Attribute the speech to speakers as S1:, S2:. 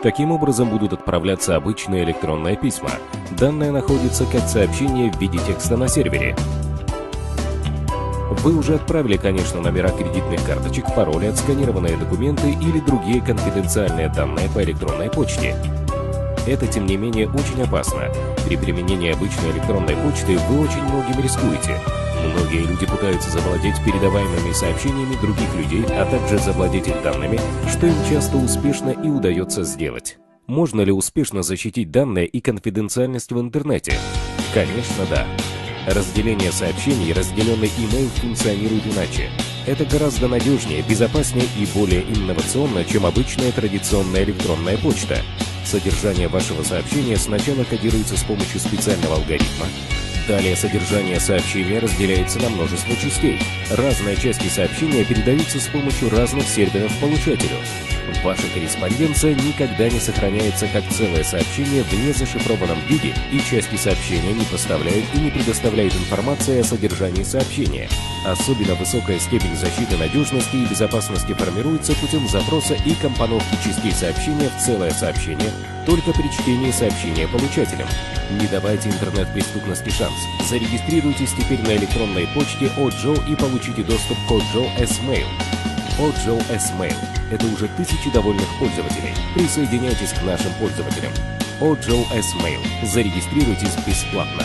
S1: Таким образом будут отправляться обычные электронные письма. Данные находятся как сообщение в виде текста на сервере. Вы уже отправили, конечно, номера кредитных карточек, пароли, отсканированные документы или другие конфиденциальные данные по электронной почте. Это, тем не менее, очень опасно. При применении обычной электронной почты вы очень многим рискуете. Многие люди пытаются завладеть передаваемыми сообщениями других людей, а также завладеть их данными, что им часто успешно и удается сделать. Можно ли успешно защитить данные и конфиденциальность в интернете? Конечно, да. Разделение сообщений и разделенный email функционируют иначе. Это гораздо надежнее, безопаснее и более инновационно, чем обычная традиционная электронная почта. Содержание вашего сообщения сначала кодируется с помощью специального алгоритма. Далее содержание сообщения разделяется на множество частей. Разные части сообщения передаются с помощью разных серверов получателю. Ваша корреспонденция никогда не сохраняется как целое сообщение в незашифрованном виде, и части сообщения не поставляют и не предоставляют информации о содержании сообщения. Особенно высокая степень защиты надежности и безопасности формируется путем запроса и компоновки частей сообщения в целое сообщение только при чтении сообщения получателем. Не давайте интернет-преступности шанс. Зарегистрируйтесь теперь на электронной почте Ojo и получите доступ к Ojo S-Mail. Ojo S-Mail – это уже тысячи довольных пользователей. Присоединяйтесь к нашим пользователям. Ojo S-Mail. Зарегистрируйтесь бесплатно.